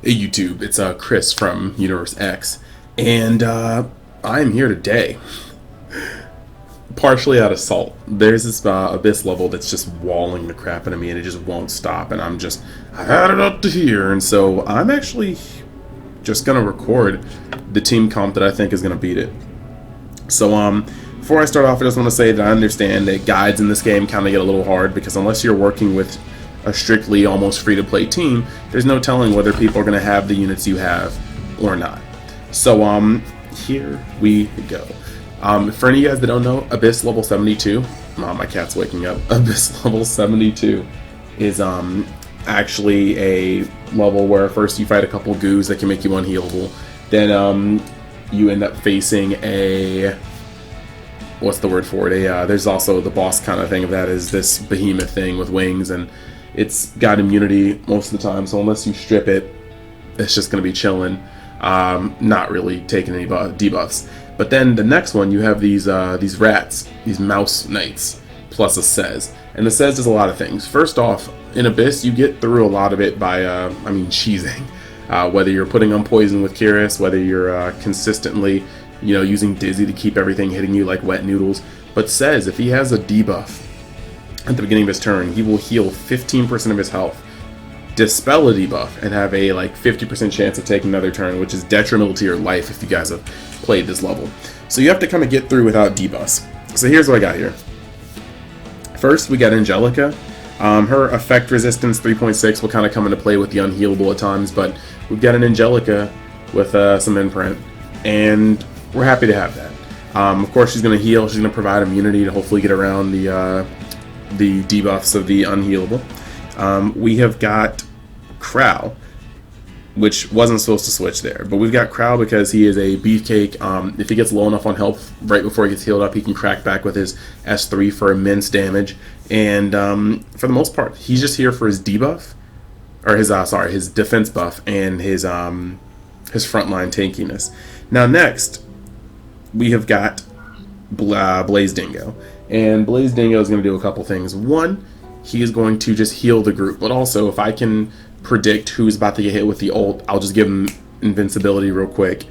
Hey YouTube, it's Chris from Universe X, and I'm here today, partially out of salt. There's this abyss level that's just walling the crap out of me, and it just won't stop. And I've had it up to here, and so I'm actually just gonna record the team comp that I think is gonna beat it. So before I start off, I just want to say that I understand that guides in this game kind of get a little hard because unless you're working with a strictly almost free-to-play team, there's no telling whether people are going to have the units you have or not. So here we go. For any of you guys that don't know, Abyss level 72, my cat's waking up. Abyss level 72 is actually a level where first you fight a couple goos that can make you unhealable. Then you end up facing a, what's the word for it? There's also the boss kind of thing of that is this behemoth thing with wings, and it's got immunity most of the time, so unless you strip it, it's just going to be chilling, not really taking any debuffs. But then the next one, you have these rats, these mouse knights, plus a Sez. And the Sez does a lot of things. First off, in Abyss, you get through a lot of it by, cheesing. Whether you're putting on poison with Curious, whether you're consistently, using Dizzy to keep everything hitting you like wet noodles. But Sez, if he has a debuff at the beginning of his turn, he will heal 15% of his health, dispel a debuff, and have a 50% chance of taking another turn, which is detrimental to your life if you guys have played this level. So you have to kind of get through without debuffs. So here's what I got here. First, we got Angelica. Her effect resistance 3.6 will kind of come into play with the unhealable at times, but we've got an Angelica with some imprint, and we're happy to have that. Of course, she's going to heal. She's going to provide immunity to hopefully get around the debuffs of the unhealable. We have got Crow, which wasn't supposed to switch there, but we've got Crow because he is a beefcake. If he gets low enough on health right before he gets healed up, he can crack back with his S3 for immense damage. And for the most part, he's just here for his debuff, or his defense buff and his frontline tankiness. Now next, we have got Blaze Dingo. And Blaze Dingo is going to do a couple things. One, he is going to just heal the group, but also if I can predict who's about to get hit with the ult, I'll just give them invincibility real quick,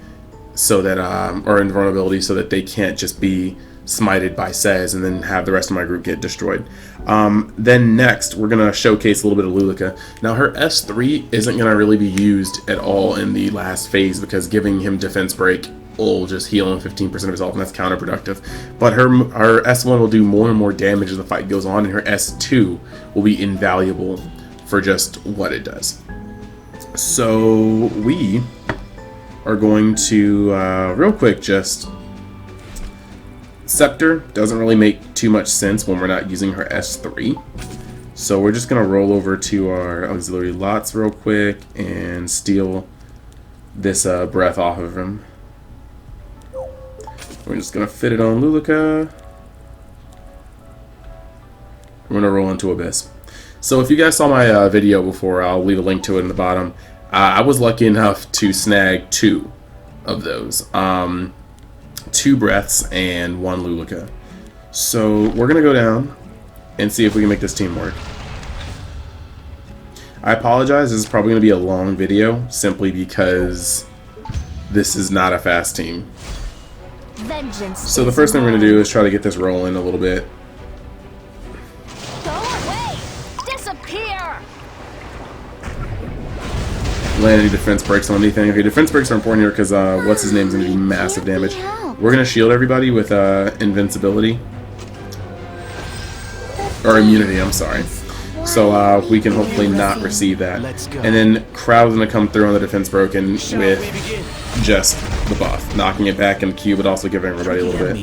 so that or invulnerability, so that they can't just be smited by Sez and then have the rest of my group get destroyed. Then next, we're going to showcase a little bit of Luluca. Now her S3 isn't going to really be used at all in the last phase because giving him defense break will just heal him 15% of his health, and that's counterproductive. But her S1 will do more and more damage as the fight goes on, and her S2 will be invaluable for just what it does. So we are going to real quick, just Scepter doesn't really make too much sense when we're not using her S3. So we're just gonna roll over to our auxiliary lots real quick and steal this breath off of him. We're just going to fit it on Luluca. We're going to roll into Abyss. So if you guys saw my video before, I'll leave a link to it in the bottom. I was lucky enough to snag 2 of those. 2 breaths and 1 Luluca. So we're going to go down and see if we can make this team work. I apologize, this is probably going to be a long video simply because this is not a fast team. So the first thing we're going to do is try to get this rolling a little bit. Go away! Disappear! Land any defense breaks on anything. Okay, defense breaks are important here because what's his name is going to do massive damage. We're going to shield everybody with invincibility. Or immunity, I'm sorry. So we can hopefully not receive that. And then Crowd's going to come through on the defense broken with just the buff, knocking it back in the queue, but also giving everybody a little bit.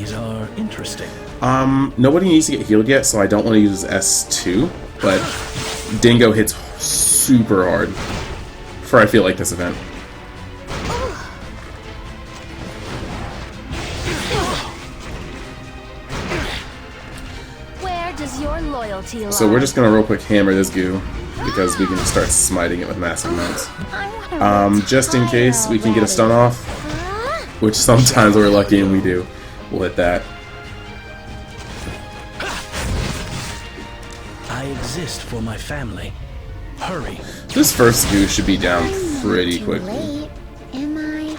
Nobody needs to get healed yet, so I don't want to use S2, but Dingo hits super hard for I feel like this event. Where does your loyalty lie? So we're just gonna real quick hammer this goo because we can just start smiting it with massive amounts. Just in case we can get a stun off, which sometimes we're lucky and we do. We'll hit that. I exist for my family. Hurry. This first goo should be down pretty Too quickly. late, am I?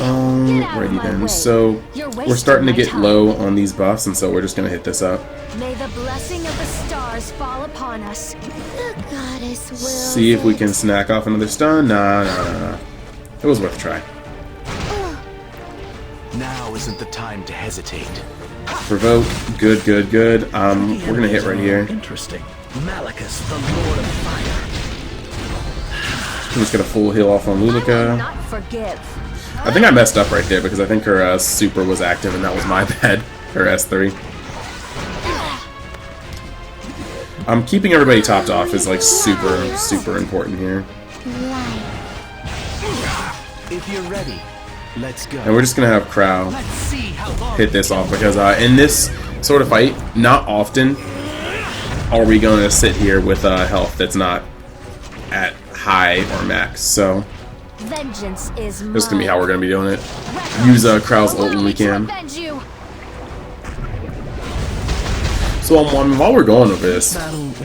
Alrighty then. So we're starting to get low on these buffs, and so we're just gonna hit this up. May the blessing of the stars fall upon us. The goddess will. See if we can snack off another stun. Nah. It was worth a try. Now isn't the time to hesitate. Provoke. Good. We're gonna hit right here. Interesting. Malachus, the Lord of Fire. I'm just gonna full heal off on I will Luluca. not forgive. I think I messed up right there because I think her super was active, and that was my bad. Her S3. Keeping everybody topped off is like super important here. If you're ready, let's go. And we're just gonna have Crow Let's see how long hit this off because in this sort of fight, not often are we gonna sit here with health that's not at high or max. So Vengeance is mine. this is gonna be how we're gonna be doing it. Use Crow's ult when we can. So while we're going over this,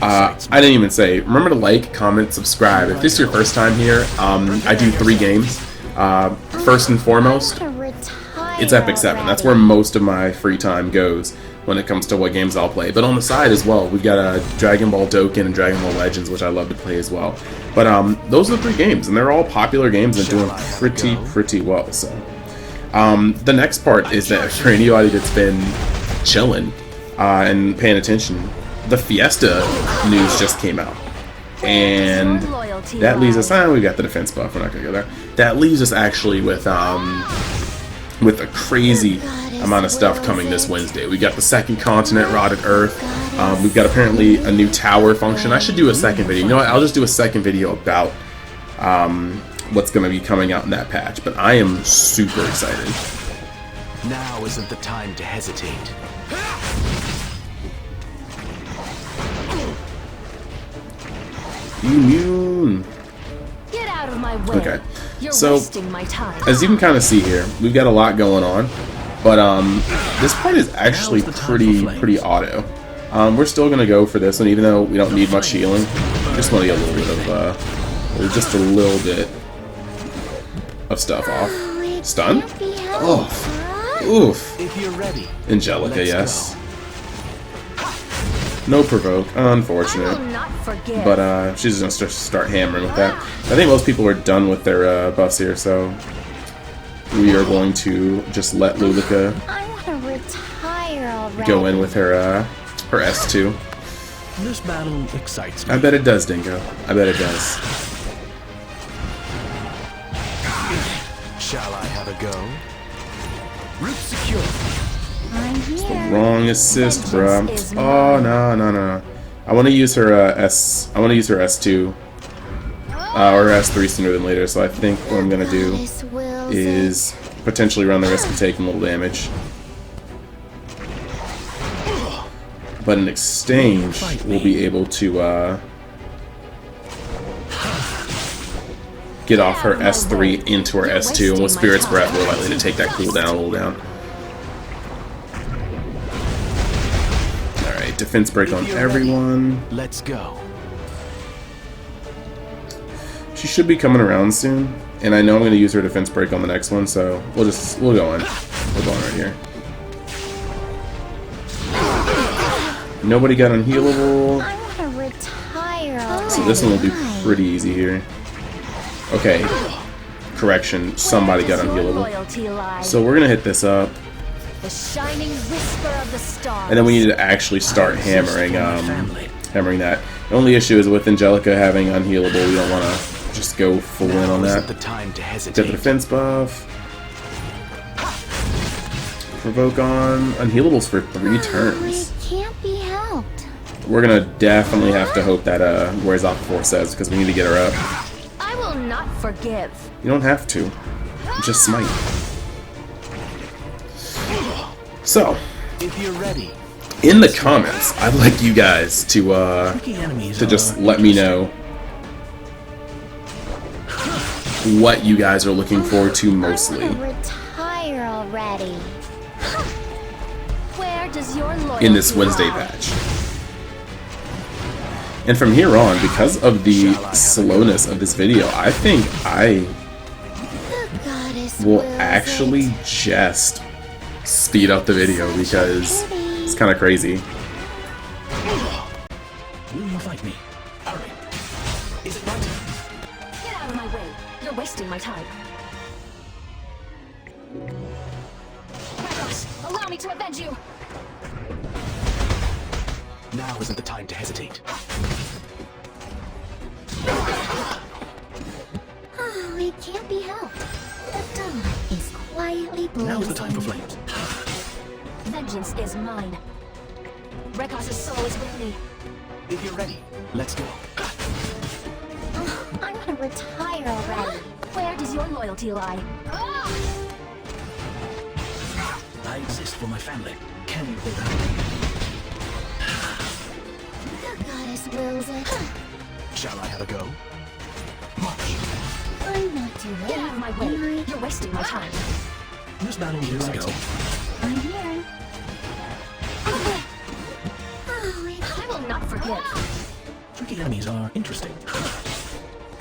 I didn't even say, remember to like, comment, subscribe. If this is your first time here, I do 3 games. First and foremost, it's Epic 7. That's where most of my free time goes when it comes to what games I'll play. But on the side as well, we've got Dragon Ball Dokkan and Dragon Ball Legends, which I love to play as well. But those are the 3 games, and they're all popular games and doing pretty well. So the next part is that for anybody that's been chilling and paying attention, the Fiesta news just came out. And that leaves us, we got the defense buff, we're not gonna go there. That leaves us actually with a crazy amount of stuff coming this Wednesday. We got the second continent, Rotted Earth. We've got apparently a new tower function. I should do a second video. You know what? I'll just do a second video about what's gonna be coming out in that patch. But I am super excited. Now isn't the time to hesitate. Immune. Get out of my way. Okay. You're So, wasting my time. as you can kind of see here, we've got a lot going on, but this part is actually pretty auto. We're still gonna go for this one, even though we don't need much healing. Just want to get a little bit of just a little bit of stuff off. Stun? Oh, oof. If you're ready, Angelica, let's yes. go. No provoke, I will unfortunate. not forgive. But she's just gonna start hammering with that. I think most people are done with their buffs here, so we are going to just let Luluca I want to retire already. go in with her S2. This battle excites me. I bet it does, Dingo. I bet it does. Shall I have a go? Route secure. I'm here. Wrong assist, bruh. Vengeance is Oh mine. no. I want to use her I want to use her S2 or her S3 sooner than later. So I think what I'm gonna do Goddess wills is potentially run the risk of taking a little damage. But in exchange, we'll be able to get off her S3 into her S2, and with Spirit's Breath, we're likely to take that cooldown a little down. Alright, defense break on everyone. Let's go. She should be coming around soon, and I know I'm going to use her defense break on the next one, so we'll go in. We're going right here. Nobody got unhealable, I want to retire already. so this one will be pretty easy here. Okay, correction, somebody got Where does your unhealable. loyalty lie? So we're going to hit this up, The shining whisper of the stars. and then we need to actually start hammering that. The only issue is with Angelica having unhealable, we don't want to just go full in on Isn't that. the time to Get the hesitate. defense buff. Provoke on. Unhealables for 3 turns. It can't be helped. We're gonna definitely have to hope that wears off before it says, because we need to get her up. I will not forgive. You don't have to. Just smite. So, If you're ready, in the comments, I'd like you guys to just let me know what you guys are looking forward to mostly. I want to retire already. Where Where does your loyalty in this Wednesday lie? patch. And from here on, because of the slowness of this video, I think I The goddess will wills actually it. just speed up the video because it's kind of crazy. Will you fight me? Hurry. Is it right? Get out of my way. You're wasting my time. Kratos, allow me to avenge you. Now isn't the time to hesitate. Oh, it can't be helped. The dawn is quietly blazing. Now is the time for flames. Vengeance is mine. Rekos' soul is with me. If you're ready, let's go. I want to retire already. Where does your loyalty lie? I exist for my family. Can you hold out? The goddess wills it. Shall I have a go? March. I'm not too late. Get out of my way. am I? You're wasting my time. This battle excites me. I'm here. Oh, I will not forgive. Tricky enemies are interesting.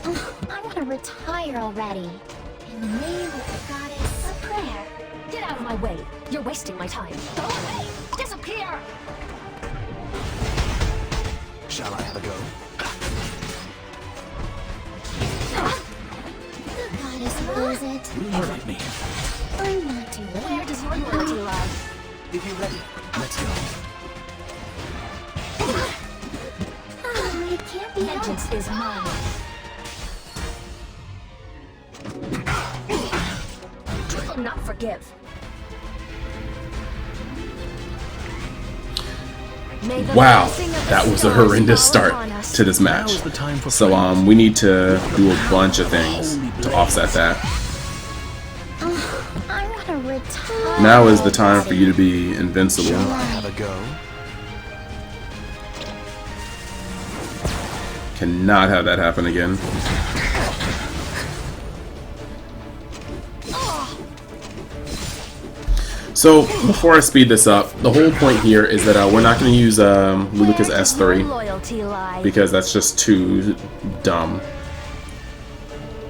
I want to retire already. In the name of the goddess, a prayer. Get out of my way. You're wasting my time. Go away. Disappear. Shall I have a go? The goddess wills it. Will you fight me? I'm not too Where late. does your loyalty lie? If you're ready, let's go. Oh, it can't be helped. Vengeance is mine. I will not forgive. May the Wow, blessing of the that was a stars horrendous fall start upon us. to this Now match. is the time for So flames. we need to do a bunch of things to offset that. I want to retire. Now is the time for you to be invincible. Shall I have a go? Cannot have that happen again. So before I speed this up, the whole point here is that we're not going to use Luluca's Where does your S3 loyalty lie? because that's just too dumb.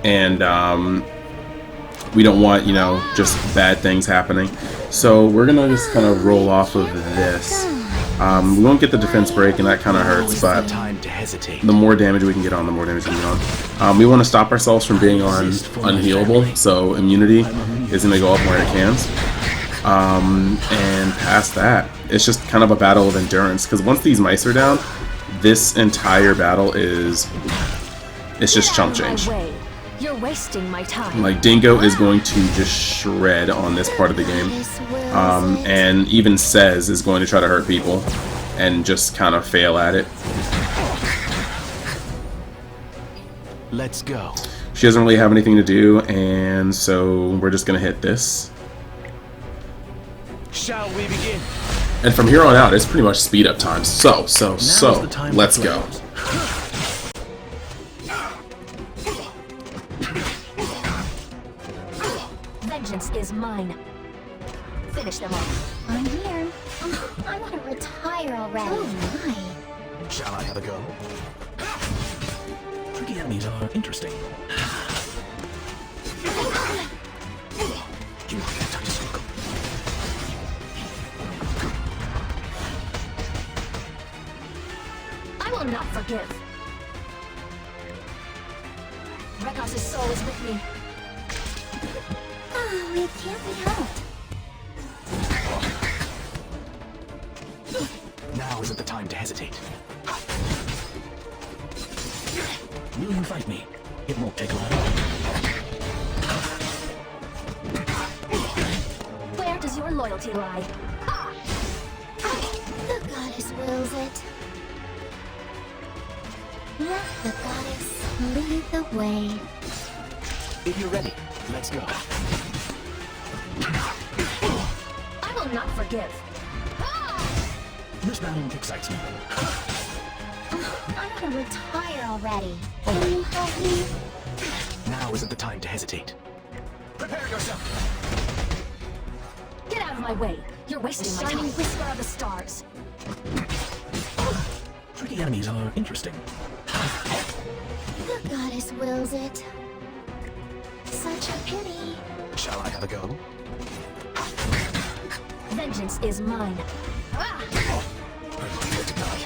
And we don't want, you know, just bad things happening. So we're going to just kind of roll off of this. We won't get the defense break, and that kind of Now hurts, is but the time to hesitate. the more damage we can get on, the more damage we can get on. We want to stop ourselves from being on unhealable, so immunity is going to go up where it can. And past that, it's just kind of a battle of endurance, because once these mice are down, this entire battle is, it's just Get out chump of my change. way. You're wasting my time. Like, Dingo is going to just shred on this part of the game. Goddess wills it. And even Says is going to try to hurt people and just kind of fail at it. Let's go. She doesn't really have anything to do, and so we're just going to hit this. Shall we begin? And from here on out, it's pretty much speed up time. So, Now is the time for let's go. flames. Vengeance is mine. Finish them off. I'm here. I want to retire already. Oh my. Shall I have a go? Tricky enemies are interesting. You can't touch this circle. I will not forgive. Rekos' soul is with me. Oh, it can't be helped. Now isn't the time to hesitate. Will you fight me? It won't take long. Where does your loyalty lie? The goddess wills it. Let the goddess lead the way. If you're ready, let's go. I will not forgive. This battle excites me. I want to retire already. Can you help me? Now isn't the time to hesitate. Prepare yourself. Get out of my way. You're wasting my time. Whisper of the stars. Tricky enemies are interesting. The goddess wills it. Such a pity. Shall I have a go? Vengeance is mine. Prepare to die.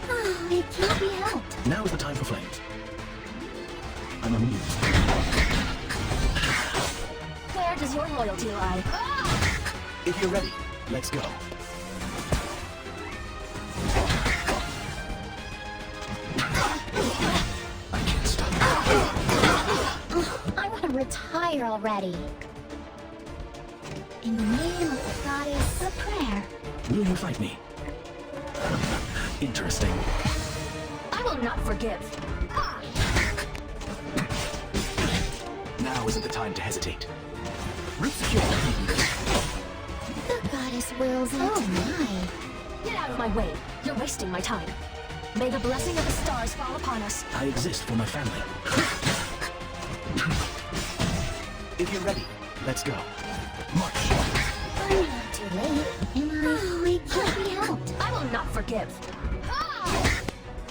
Oh, it can't be helped. Now is the time for flames. I'm amused. Where does your loyalty lie? If you're ready, let's go. I can't stop. I want to retire already. In the name of the goddess, a prayer. Will you fight me? Interesting. I will not forgive. Now isn't the time to hesitate. Root secure. The goddess wills it. Oh my. Get out of my way. You're wasting my time. May the blessing of the stars fall upon us. I exist for my family. If you're ready, let's go. March. I'm not too late, am I? Oh, it can't be helped. I will not forgive.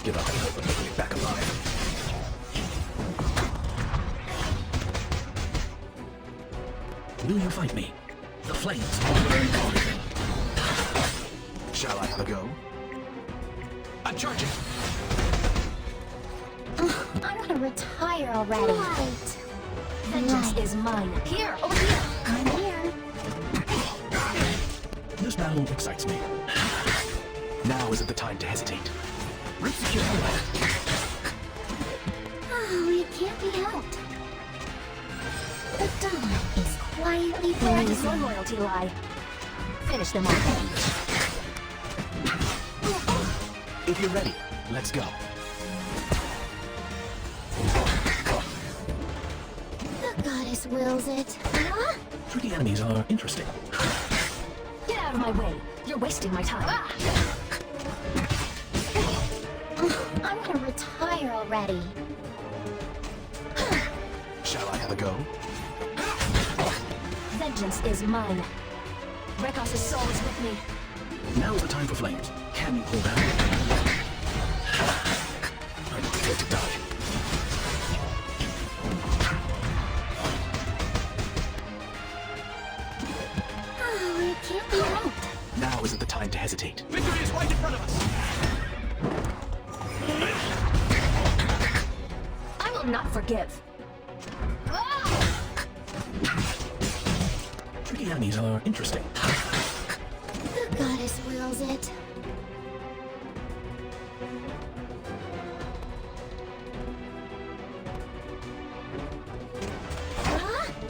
Give up and hope of making it back alive. Will you fight me? The flames will burn everything. Shall I have a go? I'm charging. I want to retire already. Wait. Vengeance is mine. Here, over here. I'm here. This battle excites me. Now isn't the time to hesitate. Root secure. Oh, it can't be helped. The dawn is quietly Where does your blazing. loyalty lie? Finish them off. If you're ready, let's go. The goddess wills it. Huh? Tricky enemies are interesting. Get out of my way. You're wasting my time. I want to retire already. Shall I have a go? Vengeance is mine. Rekos' soul is with me. Now is the time for flames. Can you hold out? I'm prepared to die. Oh, it can't be helped. Now isn't the time to hesitate. Victory is right in front of us. I will not forgive. Tricky enemies are interesting. The goddess wills it.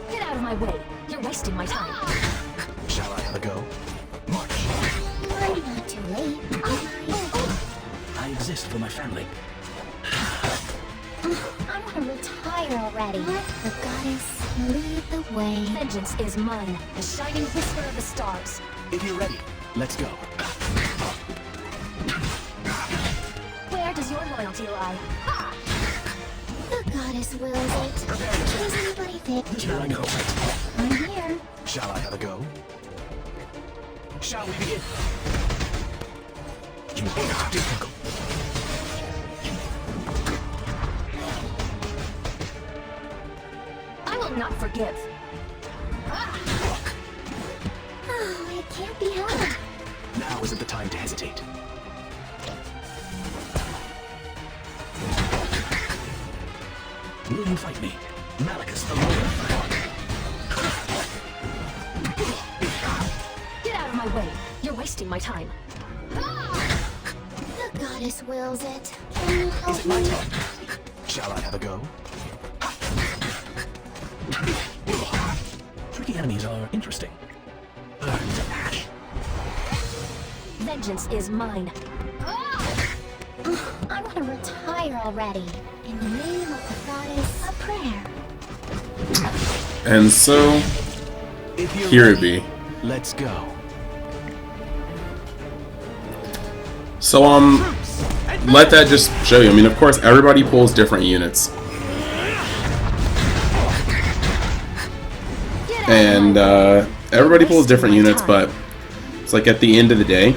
Get out of my way. You're wasting my time. Shall I have a go? March. I'm not too late, am I? I exist for my family. I want to retire already. Let the goddess lead the way. Vengeance is mine. The shining whisper of the stars. If you're ready, let's go. Where does your loyalty lie? The goddess wills it. Does anybody fit? This battle go. I'm here. Shall I have a go? Shall we begin? You are difficult. I will not forgive. Oh, it can't be helped. Now isn't the time to hesitate. Will you fight me? Malachus the Lord. Get out of my way. You're wasting my time. The goddess wills it. Can you help Is it my me? turn? Shall I have a go? Tricky enemies are interesting. Burn to ash. Vengeance is mine. I want to retire already. In the name of the goddess, a prayer. And so, If you're here it ready, be. let's go. So, let that just show you. I mean, of course, everybody pulls different units. And everybody pulls different units, but it's like at the end of the day,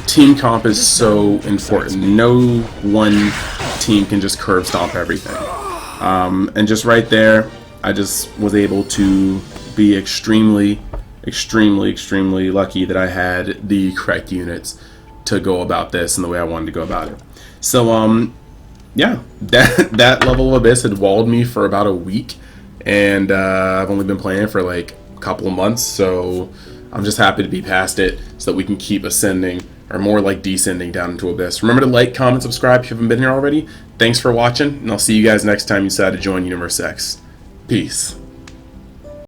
team comp is so important. No one team can just curb stomp everything. And just right there, I just was able to be extremely lucky that I had the correct units to go about this in the way I wanted to go about it. So yeah, that level of Abyss had walled me for about a week, and I've only been playing for like a couple of months, so I'm just happy to be past it so that we can keep ascending, or more like descending down into Abyss. Remember to like, comment, subscribe if you haven't been here already. Thanks for watching, and I'll see you guys next time you decide to join Universe X. Peace.